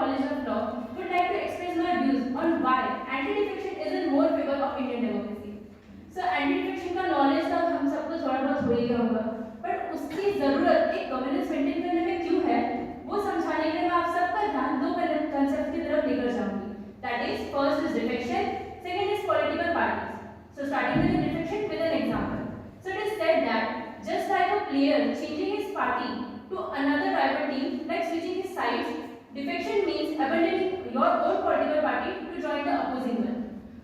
College of Law, would like to express my views on why anti-defection is in more favor of Indian democracy. So anti-defection का knowledge तो हम सबको थोड़ा बहुत हो ही गया होगा, but उसकी जरूरत एक गवर्नेंस मेंटेन करने में क्यों है, वो समझाने के लिए मैं आप सबका ध्यान दो कंसेप्ट की तरफ लेकर जाऊंगी. That is, first is defection, second is political parties. So starting with the defection with an example. So it is said that just like a player changing his party to another rival team, like switching his sides, defection means abandoning your own political party to join the opposing one.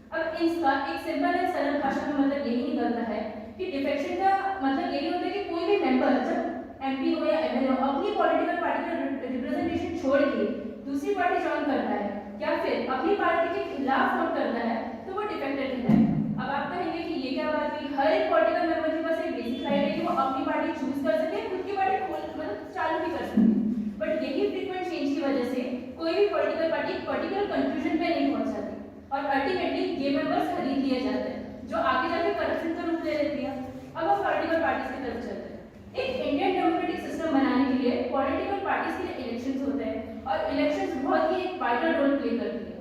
अब इसका एक simple and सरल भाषा में मतलब यही निकलता है कि डिफेक्शन का मतलब यही होता है कि कोई भी मेंबर जब एमपी हो या एमएलए हो अपनी पॉलिटिकल पार्टी का रिप्रेजेंटेशन छोड़ के दूसरी पार्टी ज्वाइन करता है या फिर अपनी पार्टी के खिलाफ वोट करता है तो वो डिफेक्टर कहलाता है. अब आप कहेंगे कि ये क्या बात हुई, हर एक पॉलिटिकल मेंबर के पास एक बेसिक राइट है कि वो अपनी पार्टी चूज कर सके, खुद की पार्टी मतलब चालू भी कर सके, बट यही फ्रीक्वेंट चेंज की वजह से कोई भी पॉलिटिकल पार्टी एक पर्टिकुलर कंक्लूजन पे नहीं पहुंच सकती और अल्टीमेटली ये मेंबर्स खरीद लिए जाते हैं जो आगे जाके करप्शन का रूप ले लेती है. अब हम पॉलिटिकल पार्टीज की तरफ चलते हैं. एक इंडियन डेमोक्रेटिक सिस्टम बनाने के लिए पॉलिटिकल पार्टीज के लिए इलेक्शंस होते हैं और इलेक्शंस बहुत ही एक वाइटल रोल प्ले करती है.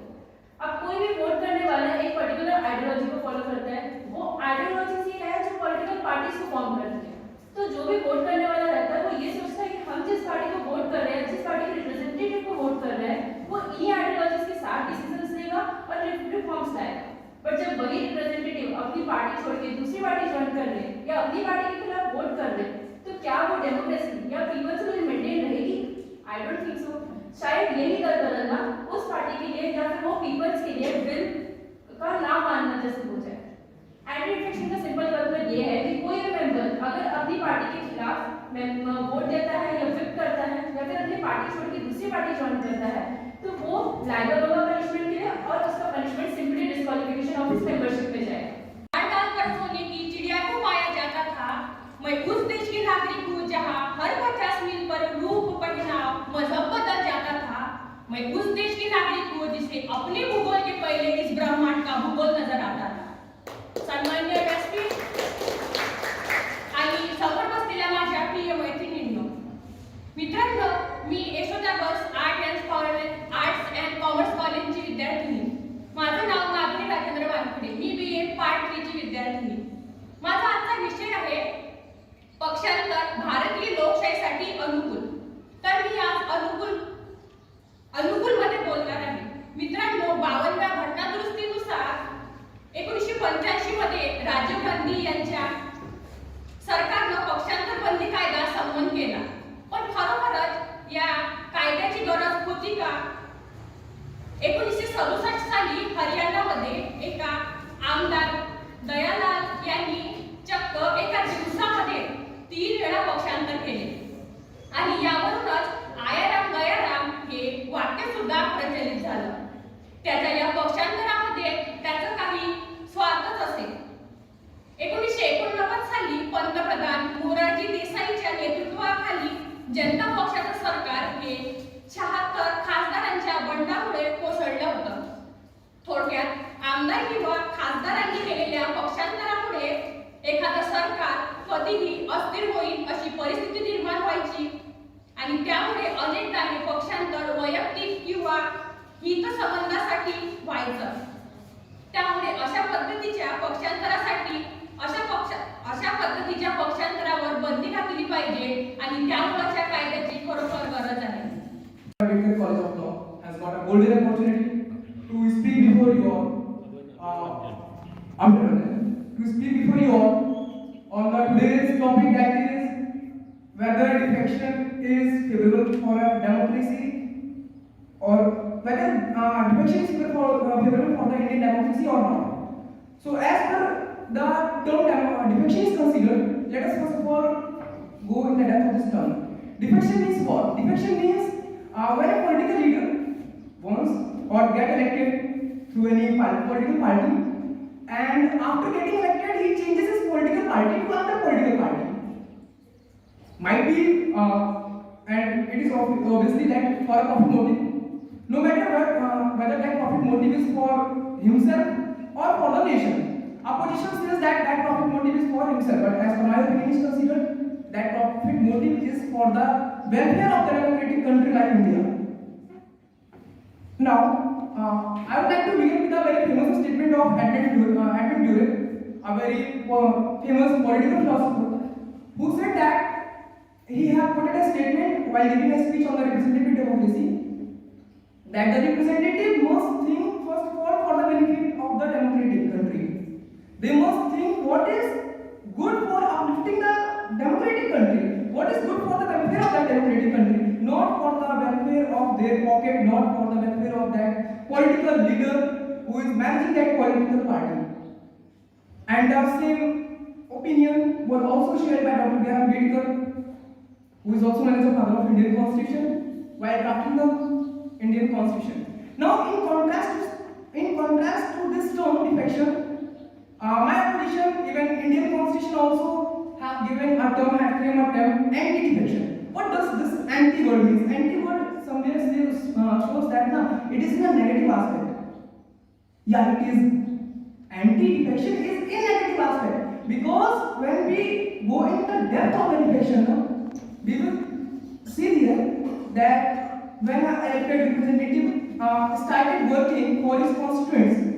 अब कोई भी वोट करने वाला एक पर्टिकुलर आइडियोलॉजी को फॉलो करता है, वो आइडियोलॉजी से है जो पॉलिटिकल पार्टीज को फॉर्म करती है. तो जो भी वोट करने वाला रहता है वो ये सोचता है कि हम जिस पार्टी को वोट कर रहे हैं, जिस पार्टी के रिप्रेजेंटेटिव को वोट कर रहे हैं, वो इन्हीं आइडियोलॉजीज के साथ डिसीजंस लेगा और रिफॉर्म्स लाएगा. बट जब वही रिप्रेजेंटेटिव अपनी पार्टी छोड़ के दूसरी पार्टी ज्वाइन कर ले या अपनी पार्टी के खिलाफ वोट कर ले तो क्या वो डेमोक्रेसी या पीपल्स विल मेंटेन रहेगी? I don't think so. शायद यही दल बदलना उस पार्टी के लिए या फिर वो पीपल्स के लिए बिल का ना मानना जैसे हो जाए. एंटी-डिफेक्शन का सिंपल मतलब ये है कि कोई भी मेंबर अगर अपनी पार्टी के खिलाफ वोट देता है या विप करता है या फिर अपनी पार्टी छोड़ के दूसरी पार्टी ज्वाइन करता है तो वो लायबल होगा पनिशमेंट के लिए और उसका punishment simply disqualification of his membership में जाएगा. हड़ताल पर सोने की चिड़िया को पाया जाता था. मैं उस देश के नागरिक हूँ जहाँ हर 50 मील पर रूप पहनाव मजहब बदल जाता था. मैं उस देश के नागरिक हूँ जिसे अपने भूगोल के पहले इस ब्रह्मांड का भूगोल नजर आता था. सन्माननीय व्यासपीठ आणि समोर बसलेल्या माझ्या प्रिय मैत्रिणींनो, मित्रांनो, मी यशोदा बस आर्ट्स अँड कॉमर्स कॉलेजची विद्यार्थिनी. माझं नाव माधुरी राजेंद्र वानखडे. मी BA पार्ट 3 ची विद्यार्थिनी. माझा आजचा विषय आहे पक्षांतर भारतीय लोकशाहीसाठी अनुकूल. तर मी आज अनुकूल मध्ये बोलणार आहे. मित्रांनो, 52व्या घटना दुरुस्तीनुसार 1985 मध्ये राजीव गांधी यांच्या सरकारनं पक्षांतर बंदी कायदा संमत केला. पण खरोखरच या कायद्याची गरज होती का? 1967 साली हरियाणामध्ये एका आमदार दयालाल यांनी चक्क एका दिवसामध्ये 3 वेळा पक्षांतर केले आणि यावरूनच आयाराम गयाराम हे वाक्य सुद्धा प्रचलित झालं. त्याच्या या पक्षांतरामध्ये त्याचं काही स्वार्थच असेल. 1989 साली पंतप्रधान मोरारजी देसाईंच्या नेतृत्वाखाली जनता पक्षाचं सरकार हे 76 खासदारांच्या बंडामुळे कोसळलं होतं. थोडक्यात आमदार किंवा खासदारांनी केलेल्या पक्षांतरामुळे एखादं सरकार कधीही अस्थिर होईल अशी परिस्थिती निर्माण व्हायची आणि त्यामुळे अनेकदा हे पक्षांतर वैयक्तिक किंवा हितसंबंधासाठी व्हायचं. त्यामुळे अशा पद्धतीच्या पक्षांतरावर बंदी घातली पाहिजे आणि त्यामुळे कायद्याची खरोखर गरज आहे. Ambedkar College of Law has got a golden opportunity to speak before you all. To speak before you all on the today's topic, that is whether defection is favorable for a democracy or whether defection is favorable for the Indian democracy or not. So as per the term defection is considered, let us first of all go in the depth of this term. Defection means what? Defection means when a political leader wants or get elected through any political party, and after getting elected he changes his political party to another political party. Might be and it is obviously that for a profit motive. No matter whether that profit motive is for himself or for the nation. Opposition says that profit motive is for himself, but as per my opinion is considered that profit motive is for the welfare of the democratic country like India. I would like to begin with a very famous statement of Edmund Burke, a very famous political philosopher, who said that he had quoted a statement while giving a speech on the representative democracy that the representative must think first of all for the benefit of the democratic country. They must think what is good for uplifting the democratic country, what is good for the welfare of that democratic country, not for the welfare of their pocket, not for the welfare of that political leader who is managing that political party. And the same opinion was also shared by Dr. B.R. Ambedkar, who is also known as the father of Indian Constitution, while drafting the Indian Constitution. Now, in contrast to this term defection, my opposition, even Indian Constitution also have given a term, had framed a term, anti-defection. What does this anti-word mean? Anti-word somewhere shows that it is in a negative aspect. Yeah, it is. Anti-defection is in negative aspect, because when we go into the depth of the defection, we will see here that when an elected representative started working for his constituents,